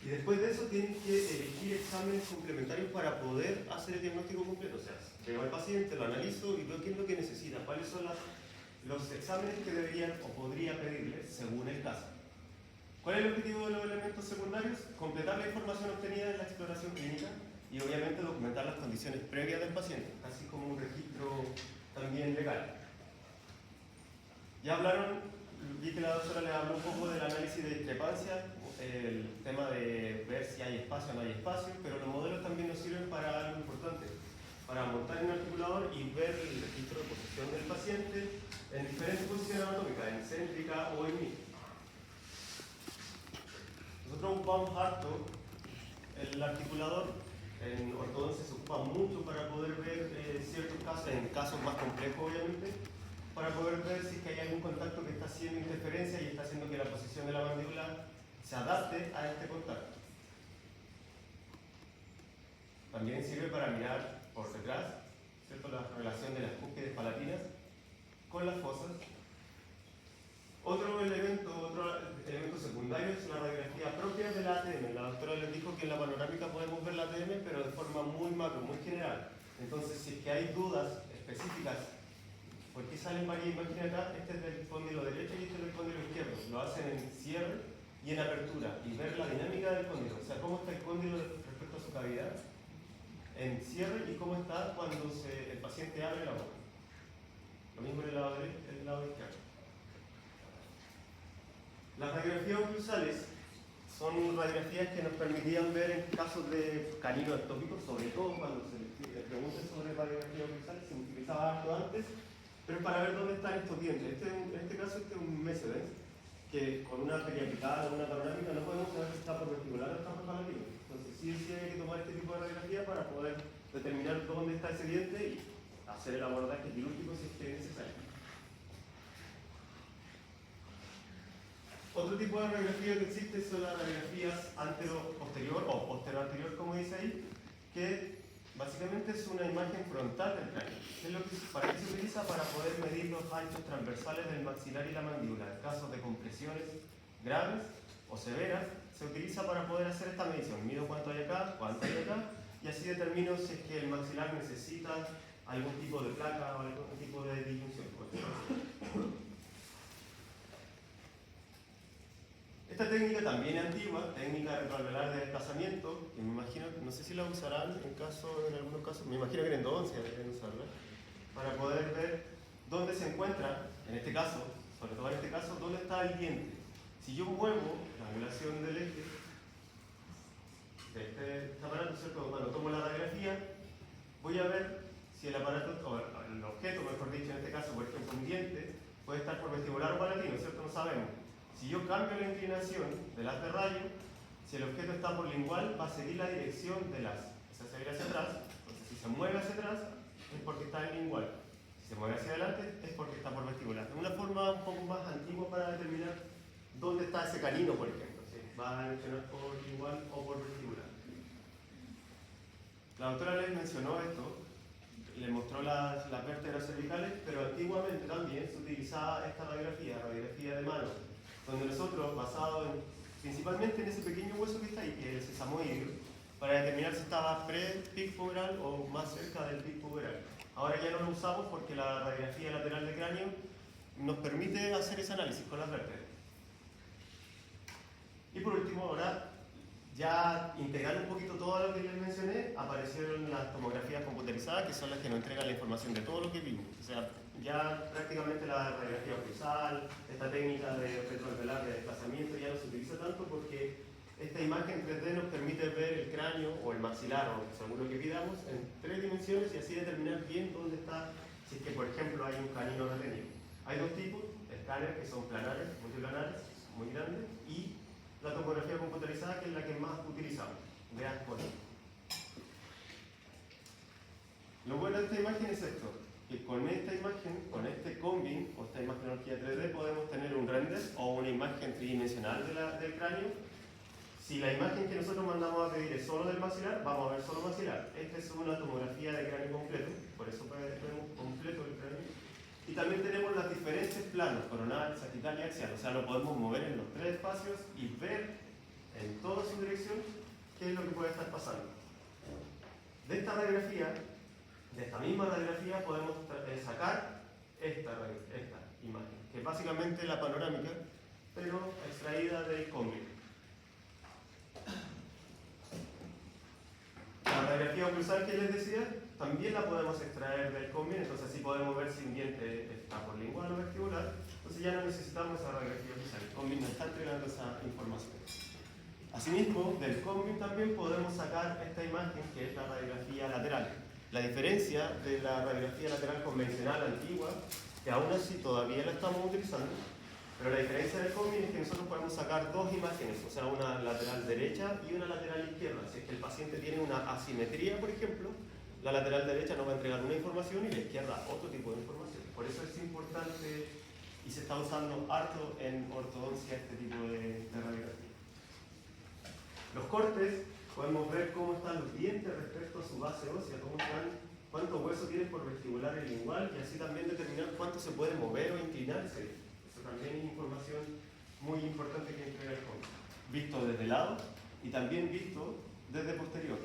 Y después de eso tienen que elegir exámenes complementarios para poder hacer el diagnóstico completo. O sea, veo al paciente, lo analizo y veo qué es lo que necesita, cuáles son los exámenes que deberían o podría pedirle según el caso. ¿Cuál es el objetivo de los elementos secundarios? Completar la información obtenida en la exploración clínica y obviamente documentar las condiciones previas del paciente, así como un registro también legal. Ya hablaron, vi que la doctora les habló un poco del análisis de discrepancia, el tema de ver si hay espacio o no hay espacio, pero los modelos también nos sirven para algo importante, para montar un articulador y ver el registro de posición del paciente en diferentes posiciones anatómicas, en céntrica o en mixta. Nosotros ocupamos harto el articulador, en ortodoncia se ocupa mucho para poder ver ciertos casos, en casos más complejos obviamente, para poder ver si es que hay algún contacto que está haciendo interferencia y está haciendo que la posición de la mandíbula se adapte a este contacto. También sirve para mirar por detrás, ¿cierto?, la relación de las cúspides palatinas con las fosas. Otro elemento secundario es la radiografía propia de la ATM. La doctora les dijo que en la panorámica podemos ver la ATM, pero de forma muy macro, muy general. Entonces, si es que hay dudas específicas, ¿por qué salen varias imágenes acá? Este es del cóndilo derecho y este es del cóndilo izquierdo. Lo hacen en cierre y en apertura, y ver la dinámica del cóndilo. O sea, cómo está el cóndilo respecto a su cavidad en cierre y cómo está cuando el paciente abre la boca. Lo mismo en el lado derecho y en el lado izquierdo. Las radiografías oclusales son radiografías que nos permitían ver en casos de caninos ectópicos, sobre todo cuando se les pregunta sobre radiografías oclusales, se utilizaba harto antes, pero es para ver dónde están estos dientes. En este caso, este es un mesodens, que con una periapical o una panorámica no podemos saber si está por vestibular o está por palatino. Entonces sí hay que tomar este tipo de radiografía para poder determinar dónde está ese diente y hacer el abordaje quirúrgico si es que es necesario. Otro tipo de radiografía que existe son las radiografías antero-posterior o postero-anterior, como dice ahí, que básicamente es una imagen frontal del cráneo. ¿Para qué se utiliza? Para poder medir los anchos transversales del maxilar y la mandíbula. En casos de compresiones graves o severas, se utiliza para poder hacer esta medición. Mido cuánto hay acá, cuánto hay acá, y así determino si es que el maxilar necesita algún tipo de placa o algún tipo de disyunción. Esta técnica también es antigua, técnica retroalveolar de desplazamiento, que me imagino, no sé si la usarán en algunos casos, me imagino que en endodoncia deben usarla, para poder ver dónde se encuentra, en este caso, sobre todo en este caso, dónde está el diente. Si yo muevo la angulación del eje de este aparato, ¿cierto?, cuando tomo la radiografía, voy a ver si el aparato, o el objeto, mejor dicho, en este caso, por ejemplo, un diente, puede estar por vestibular o palatino, ¿cierto? No sabemos. Si yo cambio la inclinación del haz de rayo, si el objeto está por lingual, va a seguir la dirección del haz. O sea, seguir hacia atrás. Entonces, si se mueve hacia atrás, es porque está en lingual. Si se mueve hacia adelante, es porque está por vestibular. Es una forma un poco más antigua para determinar dónde está ese canino, por ejemplo. Si va a mencionar por lingual o por vestibular. La doctora les mencionó esto, le mostró las vértebras cervicales, pero antiguamente también se utilizaba esta radiografía de mano, donde nosotros, basado principalmente en ese pequeño hueso que está ahí, que es el sesamoideo, para determinar si estaba pre-pic puberal o más cerca del pic puberal. Ahora ya no lo usamos porque la radiografía lateral del cráneo nos permite hacer ese análisis con las vértebras. Y por último, ahora, ya integrar un poquito todo lo que les mencioné, aparecieron las tomografías computarizadas, que son las que nos entregan la información de todo lo que vimos. O sea, ya prácticamente la radiografía oclusal, esta técnica de retroalveolar de desplazamiento ya no se utiliza tanto porque esta imagen 3D nos permite ver el cráneo o el maxilar, o según lo que pidamos, en 3 dimensiones y así determinar bien dónde está, si es que por ejemplo hay un canino retenido. Hay dos tipos, escáneres que son planares, multiplanares, muy grandes, y la tomografía computarizada, que es la que más utilizamos. Vean por ahí. Lo bueno de esta imagen es esto, que con esta imagen, con este combin, o esta imagenología 3D, podemos tener un render o una imagen tridimensional del cráneo. Si la imagen que nosotros mandamos a pedir es solo del maxilar, vamos a ver solo maxilar. Esta es una tomografía de cráneo completo, por eso vemos completo el cráneo. Y también tenemos los diferentes planos, coronal, sagital y axial. O sea, lo podemos mover en los 3 espacios y ver en toda su dirección qué es lo que puede estar pasando. De esta radiografía, de esta misma radiografía, podemos sacar esta imagen, que es básicamente la panorámica, pero extraída del Combin. La radiografía oclusal que les decía, también la podemos extraer del Combin, entonces así podemos ver si un diente está por lingual o vestibular, entonces ya no necesitamos esa radiografía oclusal, el Combin nos está entregando esa información. Asimismo, del Combin también podemos sacar esta imagen que es la radiografía lateral. La diferencia de la radiografía lateral convencional antigua, que aún así todavía la estamos utilizando, pero la diferencia del Combin es que nosotros podemos sacar dos imágenes, o sea, una lateral derecha y una lateral izquierda. Si es que el paciente tiene una asimetría, por ejemplo, la lateral derecha nos va a entregar una información y la izquierda otro tipo de información. Por eso es importante y se está usando harto en ortodoncia este tipo de radiografía. Los cortes, podemos ver cómo están los dientes respecto a su base ósea, cómo están, cuánto hueso tienen por vestibular y lingual, y así también determinar cuánto se puede mover o inclinarse. Eso también es información muy importante que entrega el Combin. Visto desde lado y también visto desde posterior.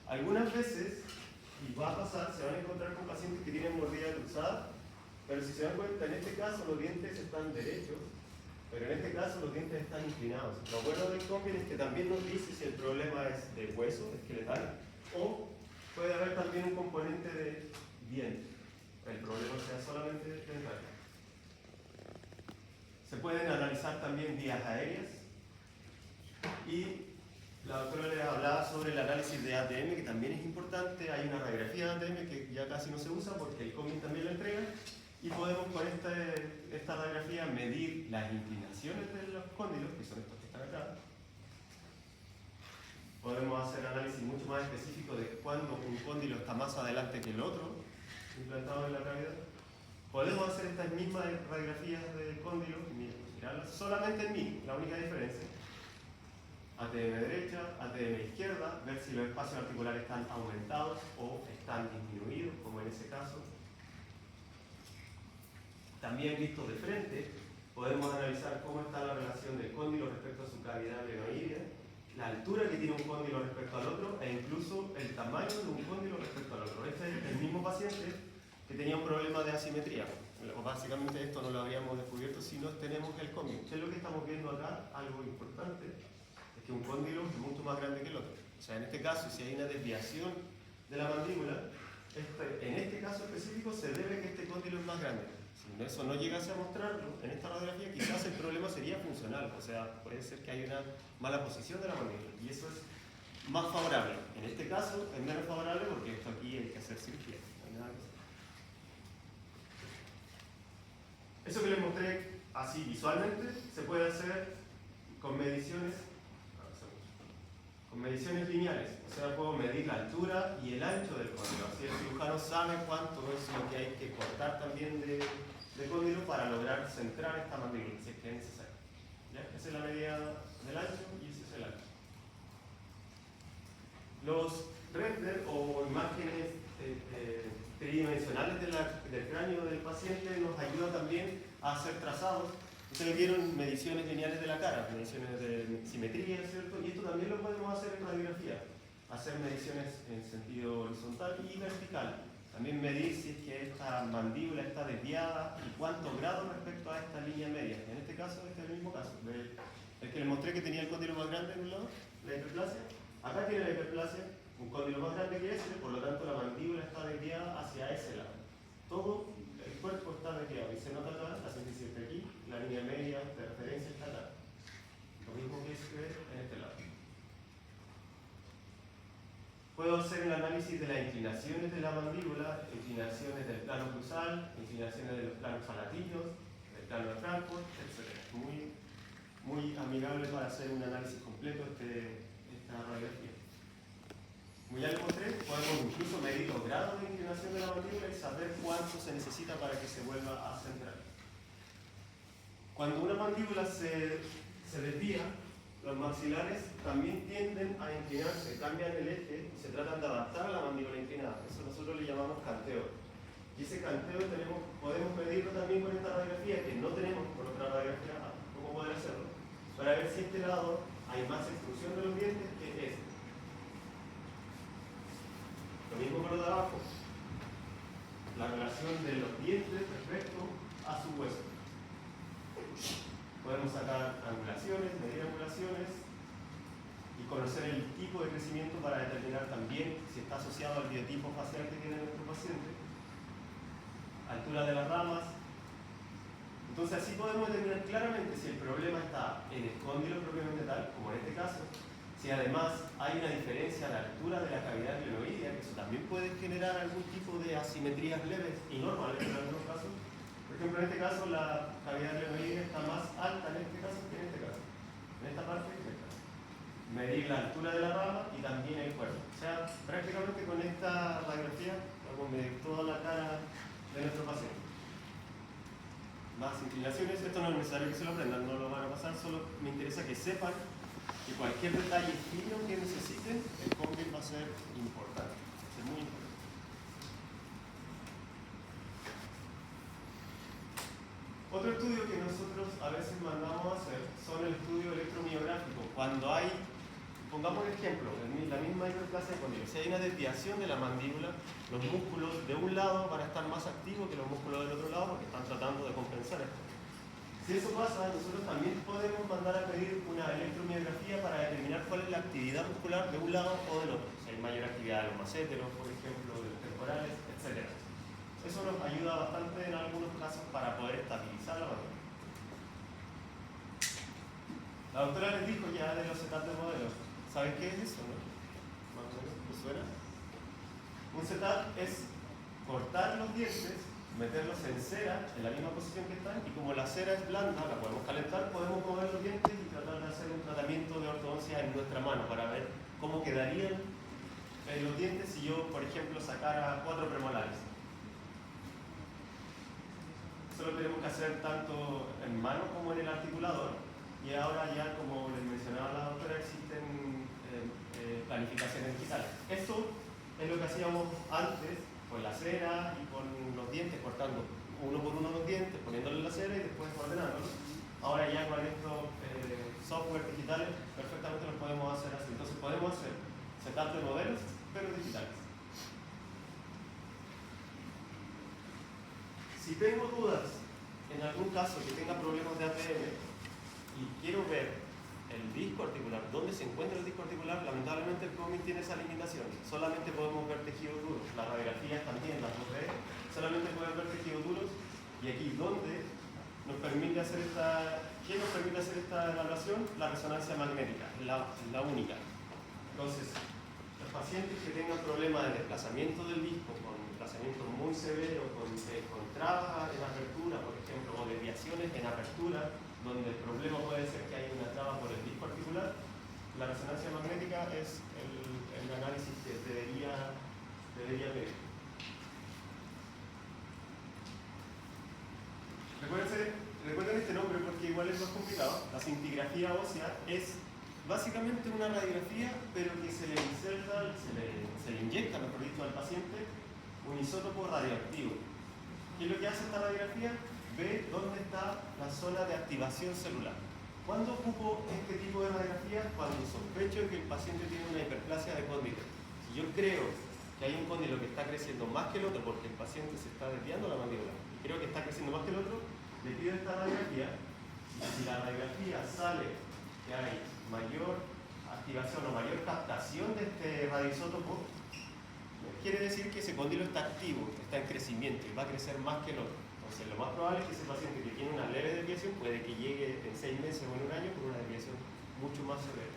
Algunas veces, y va a pasar, se van a encontrar con pacientes que tienen mordida cruzada, pero si se dan cuenta, en este caso los dientes están derechos, pero en este caso los dientes están inclinados. Lo bueno del Combin es que también nos dice si el problema es de hueso, esqueletal, o puede haber también un componente de diente. El problema sea solamente dental. Se pueden analizar también vías aéreas. Y la doctora les hablaba sobre el análisis de ATM, que también es importante. Hay una radiografía de ATM que ya casi no se usa porque el Combin también la entrega. Y podemos con esta radiografía medir las inclinaciones de los cóndilos, que son estos que están acá. Podemos hacer análisis mucho más específico de cuándo un cóndilo está más adelante que el otro, implantado en la cavidad. Podemos hacer estas mismas radiografías de cóndilo, mirarlas solamente en mí, la única diferencia. ATM derecha, ATM izquierda, ver si los espacios articulares están aumentados o están disminuidos, como en ese caso. También visto de frente, podemos analizar cómo está la relación del cóndilo respecto a su cavidad glenoidea, la altura que tiene un cóndilo respecto al otro e incluso el tamaño de un cóndilo respecto al otro. Este es el mismo paciente que tenía un problema de asimetría. Básicamente esto no lo habríamos descubierto si no tenemos el cóndilo. ¿Qué es lo que estamos viendo acá? Algo importante es que un cóndilo es mucho más grande que el otro. O sea, en este caso, si hay una desviación de la mandíbula, en este caso específico se debe que este cóndilo es más grande. Si eso no llegase a mostrarlo en esta radiografía, quizás el problema sería funcional, o sea, puede ser que haya una mala posición de la mandíbula y eso es más favorable. En este caso es menos favorable porque esto aquí hay que hacer cirugía. No hay nada que hacer. Eso que les mostré así visualmente se puede hacer con mediciones lineales, o sea, puedo medir la altura y el ancho del cóndilo, así el cirujano sabe cuánto es lo que hay que cortar también de cóndilo para lograr centrar esta mandíbula, si es que es necesario. ¿Ya? Esa es la medida del ancho y ese es el ancho. Los render o imágenes tridimensionales del cráneo del paciente nos ayudan también a hacer trazados. Ustedes vieron mediciones lineales de la cara, mediciones de simetría, ¿cierto? Y esto también lo podemos hacer en radiografía, hacer mediciones en sentido horizontal y vertical. También medir si es que esta mandíbula está desviada y cuántos grados respecto a esta línea media. En este caso, este es el mismo caso. El que les mostré que tenía el cóndilo más grande en un lado, la hiperplasia. Acá tiene la hiperplasia, un cóndilo más grande que ese, por lo tanto la mandíbula está desviada hacia ese lado. Todo el cuerpo está desviado y se nota acá, así que siempre aquí, la línea media de referencia está acá. Lo mismo que se ve en este lado. Puedo hacer el análisis de las inclinaciones de la mandíbula, inclinaciones del plano cruzal, inclinaciones de los planos palatinos, del plano de Frankfurt, etc. Muy amigable para hacer un análisis completo de esta radiografía. Como ya les mostré, podemos incluso medir los grados de inclinación de la mandíbula y saber cuánto se necesita para que se vuelva a centrar. Cuando una mandíbula se desvía, los maxilares también tienden a inclinarse, cambian el eje y se tratan de adaptar a la mandíbula inclinada. Eso nosotros le llamamos canteo. Y ese canteo podemos medirlo también con esta radiografía, que no tenemos con otra radiografía, cómo poder hacerlo, para ver si este lado hay más extrusión de los dientes que este. Lo mismo con lo de abajo. La relación de los dientes respecto a su hueso. Podemos sacar angulaciones, medir angulaciones y conocer el tipo de crecimiento para determinar también si está asociado al biotipo facial que tiene nuestro paciente, altura de las ramas. Entonces así podemos determinar claramente si el problema está en el cóndilo propiamente tal, como en este caso, si además hay una diferencia a la altura de la cavidad glenoidea, que eso también puede generar algún tipo de asimetrías leves y normales en algunos casos. Por ejemplo, en este caso la cavidad glenoidea está más alta en este caso que en este caso. En esta parte que en esta. Medir la altura de la rama y también el cuerpo. O sea, prácticamente con esta radiografía vamos a medir toda la cara de nuestro paciente. Más inclinaciones, esto no es necesario que se lo aprendan, no lo van a pasar, solo me interesa que sepan que cualquier detalle fino que necesiten, el cóndil va a ser importante, va a ser muy importante. Otro estudio que nosotros a veces mandamos a hacer son el estudio electromiográfico. Cuando hay, pongamos un ejemplo, la misma hiperplasia de cóndilo, si hay una desviación de la mandíbula, los músculos de un lado van a estar más activos que los músculos del otro lado porque están tratando de compensar esto. Si eso pasa, nosotros también podemos mandar a pedir una electromiografía para determinar cuál es la actividad muscular de un lado o del otro. Si hay mayor actividad de los masséteros, por ejemplo, de los temporales, etc. Eso nos ayuda bastante en algunos casos para poder estabilizar la mandíbula. La doctora les dijo ya de los setups de modelos. ¿Saben qué es eso, no? ¿Más o menos? ¿Les suena? Un setup es cortar los dientes, meterlos en cera, en la misma posición que están, y como la cera es blanda, la podemos calentar, podemos mover los dientes y tratar de hacer un tratamiento de ortodoncia en nuestra mano para ver cómo quedarían los dientes si yo, por ejemplo, sacara 4 premolares. Eso lo tenemos que hacer tanto en mano como en el articulador, y ahora ya, como les mencionaba la doctora, existen planificaciones digitales. Esto es lo que hacíamos antes con la cera y con los dientes, cortando uno por uno los dientes, poniéndole la cera y después ordenándolos. Ahora ya con estos software digitales perfectamente lo podemos hacer así. Entonces podemos hacer setup de modelos, pero digitales. Si tengo dudas en algún caso que tenga problemas de ATM y quiero ver el disco articular, dónde se encuentra el disco articular, lamentablemente el cómic tiene esa limitación. Solamente podemos ver tejidos duros. Las radiografías también, las 2D, solamente podemos ver tejidos duros. Y aquí, ¿dónde nos permite hacer ¿qué nos permite hacer esta evaluación? La resonancia magnética, la única. Entonces, los pacientes que tengan problemas de desplazamiento del disco, con desplazamiento muy severo, con trabas en apertura, por ejemplo, o desviaciones en apertura, donde el problema puede ser que hay una traba por el disco articular, la resonancia magnética es el análisis que debería pedir. Recuerden este nombre porque igual es más complicado. La cintigrafía ósea es básicamente una radiografía, pero que se le inserta, se le inyecta, mejor dicho, al paciente un isótopo radioactivo. ¿Qué es lo que hace esta radiografía? Ve dónde está la zona de activación celular. ¿Cuándo ocupo este tipo de radiografía? Cuando sospecho que el paciente tiene una hiperplasia de cóndilo. Si yo creo que hay un cóndilo que está creciendo más que el otro porque el paciente se está desviando la mandíbula y creo que está creciendo más que el otro, le pido esta radiografía y si la radiografía sale que hay mayor activación o mayor captación de este radioisótopo, quiere decir que ese cóndilo está activo, está en crecimiento y va a crecer más que el otro. Entonces, lo más probable es que ese paciente que tiene una leve desviación puede que llegue en 6 meses o en un año con una desviación mucho más severa.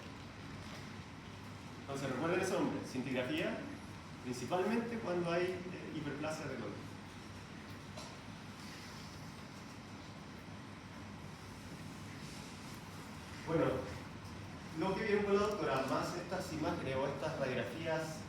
Entonces, recuerden ese nombre, cintigrafía, principalmente cuando hay hiperplasia de cóndilo. Bueno, lo que vieron con la doctora, más estas imágenes o estas radiografías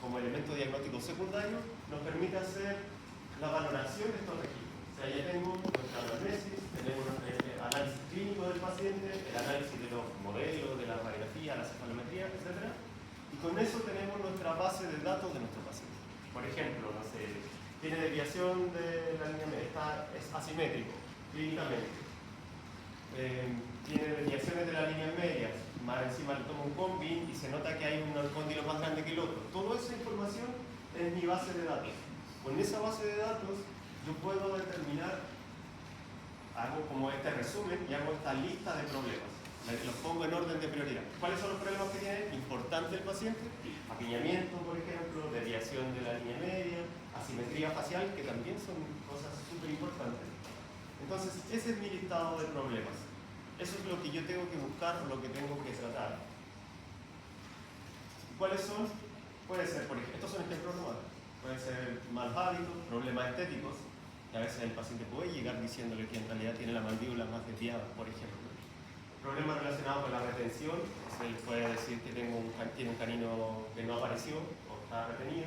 como elemento diagnóstico secundario, nos permite hacer la valoración de estos registros. O sea, ya tengo nuestra anamnesis, tenemos el análisis clínico del paciente, el análisis de los modelos, de la radiografía, la cefalometría, etc. Y con eso tenemos nuestra base de datos de nuestro paciente. Por ejemplo, no sé, tiene desviación de la línea media, es asimétrico clínicamente. tiene desviaciones de las líneas medias, más encima le tomo un combin y se nota que hay un cóndilo más grande que el otro. Toda esa información es mi base de datos. Con esa base de datos yo puedo determinar, hago como este resumen y hago esta lista de problemas. Los pongo en orden de prioridad. ¿Cuáles son los problemas que tiene importante el paciente? Apiñamiento, por ejemplo, desviación de la línea media, asimetría facial, que también son cosas súper importantes. Entonces, ese es mi listado de problemas. Eso es lo que yo tengo que buscar o lo que tengo que tratar. ¿Cuáles son? Puede ser, por ejemplo, estos son ejemplos normales. Puede ser malos hábitos, problemas estéticos, que a veces el paciente puede llegar diciéndole que en realidad tiene la mandíbula más desviada, por ejemplo. Problemas relacionados con la retención, se le puede decir que tiene un canino que no apareció o está retenido.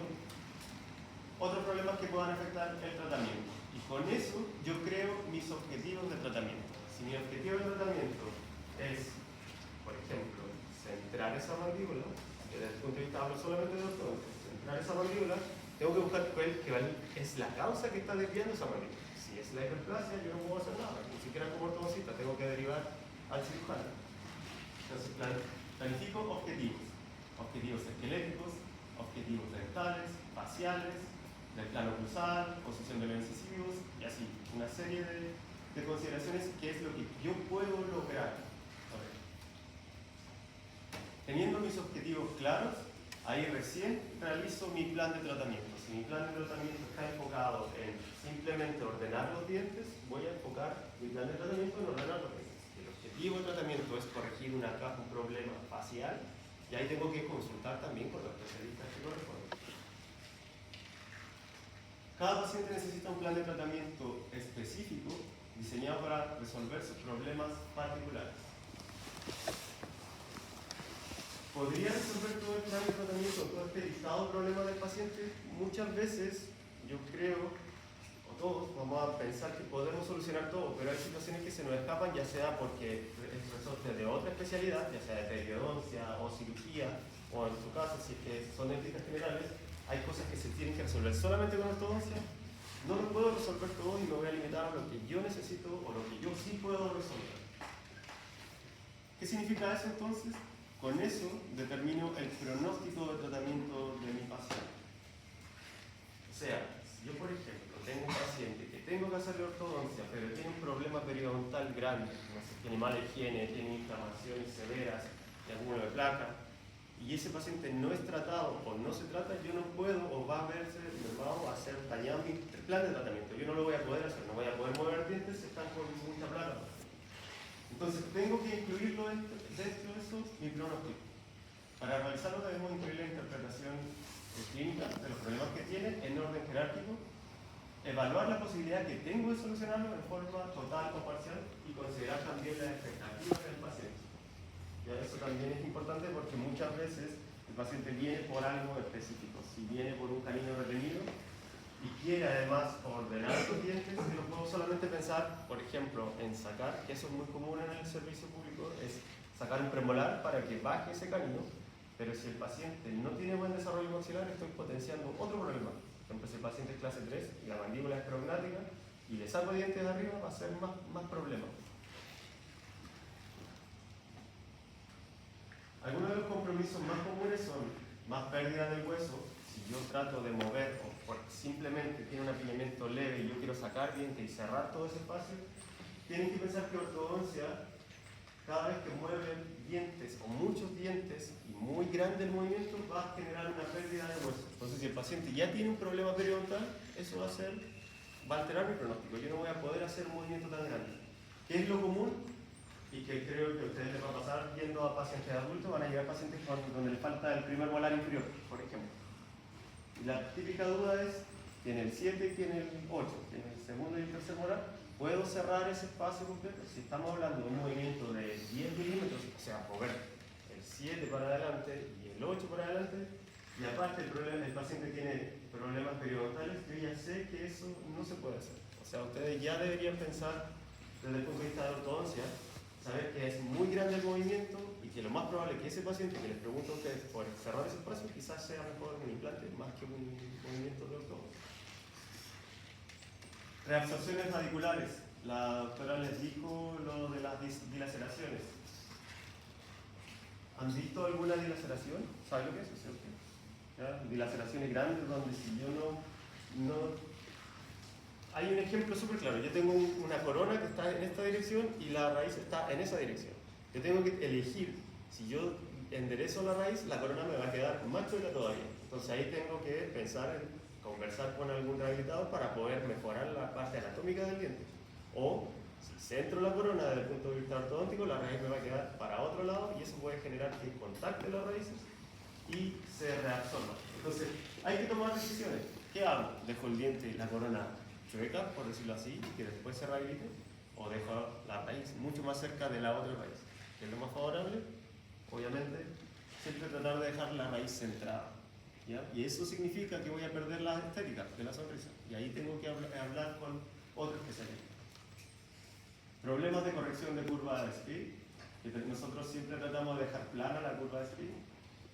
Otros problemas que puedan afectar el tratamiento. Y con eso yo creo mis objetivos de tratamiento. Si mi objetivo de tratamiento es, por ejemplo, centrar esa mandíbula, que desde el punto de vista hablo solamente de ortodoncia, centrar esa mandíbula, tengo que buscar cuál es la causa que está desviando esa mandíbula. Si es la hiperplasia, yo no puedo hacer nada, ni siquiera como ortodoncista, tengo que derivar al cirujano. Entonces, planifico objetivos. Objetivos esqueléticos, objetivos dentales, faciales, del plano cruzal, posición de los incisivos y así. Una serie de consideraciones que es lo que yo puedo lograr. Teniendo mis objetivos claros, ahí recién realizo mi plan de tratamiento. Si mi plan de tratamiento está enfocado en simplemente ordenar los dientes, voy a enfocar mi plan de tratamiento en ordenar los dientes. Si el objetivo de tratamiento es corregir un problema facial, y ahí tengo que consultar también con los especialistas que corresponden. Cada paciente necesita un plan de tratamiento específico diseñado para resolver sus problemas particulares. ¿Podría resolver todo el plan de tratamiento, todo este listado de problemas del paciente? Muchas veces, yo creo, o todos, vamos a pensar que podemos solucionar todo, pero hay situaciones que se nos escapan, ya sea porque es resorte de otra especialidad, ya sea de periodoncia o cirugía, o en su caso, si es que son dentistas generales, hay cosas que se tienen que resolver solamente con ortodoncia. No lo puedo resolver todo y me voy a limitar a lo que yo necesito o lo que yo sí puedo resolver. ¿Qué significa eso entonces? Con eso determino el pronóstico de tratamiento de mi paciente. O sea, si yo por ejemplo tengo un paciente que tengo que hacerle ortodoncia, pero tiene un problema periodontal grande, no sé, tiene mala higiene, tiene inflamaciones severas y acúmulo de placa, y ese paciente no es tratado o no se trata, yo no puedo o va a verse mermado a hacer dañado mi plan de tratamiento. Yo no lo voy a poder hacer, no voy a poder mover dientes, están con mucha plata. Entonces tengo que incluirlo dentro de eso, mi pronóstico. Para realizarlo debemos incluir la interpretación clínica de los problemas que tiene en orden jerárquico, evaluar la posibilidad que tengo de solucionarlo en forma total o parcial y considerar también las expectativas del paciente. Ya, eso también es importante porque muchas veces el paciente viene por algo específico. Si viene por un canino retenido y quiere además ordenar los dientes, yo no puedo solamente pensar, por ejemplo, en sacar, que eso es muy común en el servicio público, es sacar un premolar para que baje ese canino, pero si el paciente no tiene buen desarrollo maxilar, estoy potenciando otro problema. Por ejemplo, si el paciente es clase 3 y la mandíbula es prognática y le saco dientes de arriba, va a ser más problema. Algunos de los compromisos más comunes son más pérdida del hueso. Si yo trato de mover o simplemente tiene un apiñamiento leve y yo quiero sacar dientes y cerrar todo ese espacio, tienen que pensar que ortodoncia, cada vez que mueven dientes o muchos dientes y muy grande el movimiento, va a generar una pérdida de hueso. Entonces, si el paciente ya tiene un problema periodontal, eso va a alterar mi pronóstico. Yo no voy a poder hacer un movimiento tan grande. ¿Qué es lo común? Y que creo que a ustedes les va a pasar viendo a pacientes adultos, van a llegar pacientes donde les falta el primer molar inferior, por ejemplo. Y la típica duda es, tiene el 7 y tiene el 8, tiene el segundo y el tercer molar, ¿puedo cerrar ese espacio completo? Si estamos hablando de un movimiento de 10 milímetros, o sea, mover el 7 para adelante y el 8 para adelante, y aparte el paciente tiene problemas periodontales, yo ya sé que eso no se puede hacer. O sea, ustedes ya deberían pensar desde el punto de vista de ortodoncia, saber que es muy grande el movimiento y que lo más probable es que ese paciente que les pregunto a ustedes por cerrar ese espacio quizás sea mejor un implante más que un movimiento de ortodoncia. Reabsorciones radiculares la doctora les dijo lo de las dilaceraciones. ¿Han visto alguna dilaceración? ¿Saben lo que es? ¿Ya? Dilaceraciones grandes donde si yo no... Hay un ejemplo súper claro. Yo tengo una corona que está en esta dirección y la raíz está en esa dirección. Yo tengo que elegir. Si yo enderezo la raíz, la corona me va a quedar más chueca todavía. Entonces ahí tengo que pensar en conversar con algún rehabilitador para poder mejorar la parte anatómica del diente. O si centro la corona desde el punto de vista ortodóntico, la raíz me va a quedar para otro lado y eso puede generar que contacte las raíces y se reabsorba. Entonces hay que tomar decisiones. ¿Qué hago? ¿Dejo el diente, la corona chueca, por decirlo así, y que después se rehabilite? ¿O dejo la raíz mucho más cerca de la otra raíz? ¿Qué es lo más favorable? Obviamente, siempre tratar de dejar la raíz centrada. ¿Ya? Y eso significa que voy a perder la estética de la sonrisa. Y ahí tengo que hablar con otro especialista. Problemas de corrección de curva de Speed, que nosotros siempre tratamos de dejar plana la curva de Speed.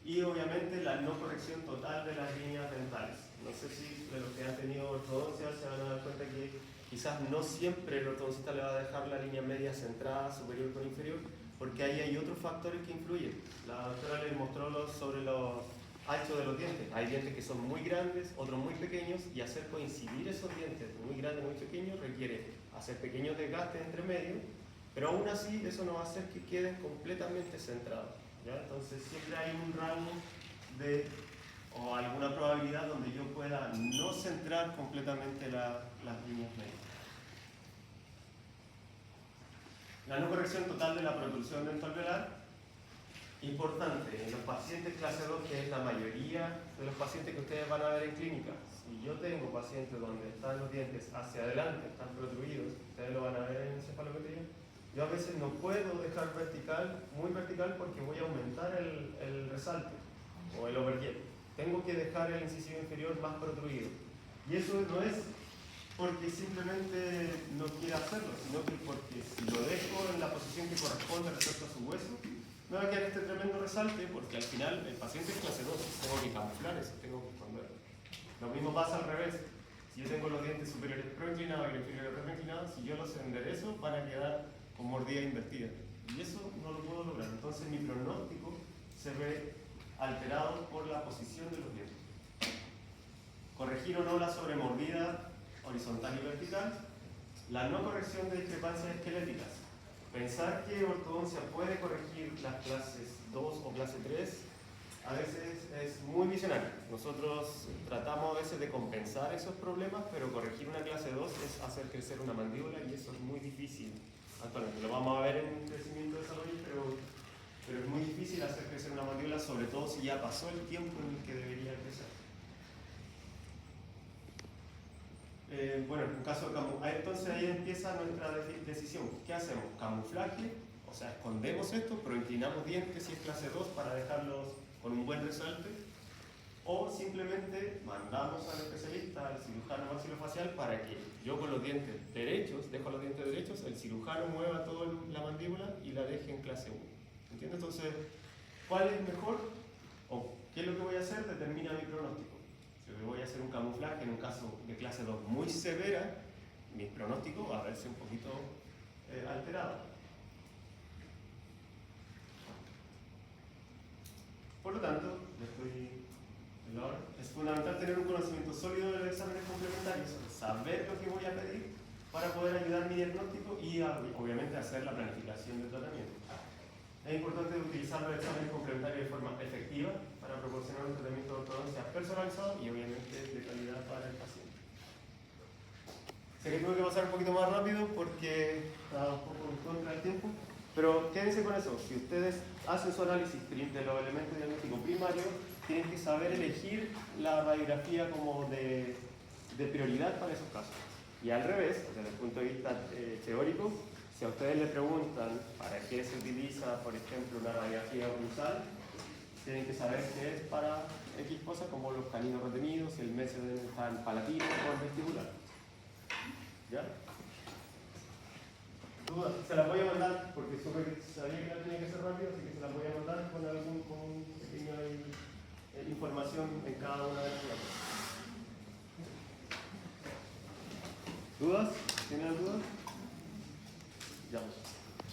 Y obviamente la no corrección total de las líneas dentales. No sé si de los que han tenido ortodoncia se van a dar cuenta que quizás no siempre el ortodoncista le va a dejar la línea media centrada, superior con inferior, porque ahí hay otros factores que influyen. La doctora les mostró sobre los anchos de los dientes. Hay dientes que son muy grandes, otros muy pequeños, y hacer coincidir esos dientes muy grandes y muy pequeños requiere hacer pequeños desgastes entre medio, pero aún así eso no va a hacer que queden completamente centrados. ¿Ya? Entonces siempre hay un rango o alguna probabilidad donde yo pueda no centrar completamente las líneas medias. La no corrección total de la protrusión dental velar. Importante, en los pacientes clase 2, que es la mayoría de los pacientes que ustedes van a ver en clínica, si yo tengo pacientes donde están los dientes hacia adelante, están protruidos, ustedes lo van a ver en encefalometría, yo a veces no puedo dejar vertical, muy vertical, porque voy a aumentar el resalte o el overjet. Tengo que dejar el incisivo inferior más protruido. Y eso no es porque simplemente no quiera hacerlo, sino que porque si lo dejo en la posición que corresponde respecto a su hueso, me va a quedar este tremendo resalte, porque al final el paciente es clase 2, tengo que camuflar eso, tengo que esconderlo. Lo mismo pasa al revés. Si yo tengo los dientes superiores proinclinados y los inferiores retroinclinados, si yo los enderezo, van a quedar con mordida invertida. Y eso no lo puedo lograr. Entonces mi pronóstico se ve alterado por la posición de los dientes. Corregir o no la sobremordida horizontal y vertical. La no corrección de discrepancias esqueléticas. Pensar que ortodoncia puede corregir las clases 2 o clase 3 a veces es muy visionario. Nosotros tratamos a veces de compensar esos problemas, pero corregir una clase 2 es hacer crecer una mandíbula y eso es muy difícil. Actualmente lo vamos a ver en crecimiento de desarrollo, pero es muy difícil hacer crecer una mandíbula, sobre todo si ya pasó el tiempo en el que debería crecer. Bueno, en un caso de camuflaje, entonces ahí empieza nuestra decisión. ¿Qué hacemos? Camuflaje, o sea, escondemos esto, pero inclinamos dientes si es clase 2 para dejarlos con un buen resalte, o simplemente mandamos al especialista, al cirujano maxilofacial, para que yo con los dientes derechos, dejo los dientes derechos, el cirujano mueva toda la mandíbula y la deje en clase 1. ¿Entiendes? Entonces, ¿cuál es mejor? ¿O qué es lo que voy a hacer? Determina mi pronóstico. Si voy a hacer un camuflaje en un caso de clase 2 muy severa, mi pronóstico va a verse un poquito alterado. Por lo tanto, es fundamental tener un conocimiento sólido de los exámenes complementarios, saber lo que voy a pedir para poder ayudar mi diagnóstico y obviamente hacer la planificación del tratamiento. Es importante utilizar los exámenes complementarios de forma efectiva para proporcionar un tratamiento de ortodoncia personalizado y obviamente de calidad para el paciente. Sé que tuve que pasar un poquito más rápido porque estaba un poco en contra del tiempo, pero quédense con eso. Si ustedes hacen su análisis de los elementos diagnósticos primarios, tienen que saber elegir la radiografía como de prioridad para esos casos. Y al revés, desde el punto de vista teórico, si a ustedes les preguntan para qué se utiliza, por ejemplo, una radiografía occlusal, tienen que saber que es para X cosas como los caninos retenidos, el mesio del palatino o el vestibular. ¿Ya? Se las voy a mandar, porque supe que sabía que la tenía que ser rápido, así que se las voy a mandar con pequeña información en cada una de las clases. ¿Dudas? ¿Tienen dudas? digamos,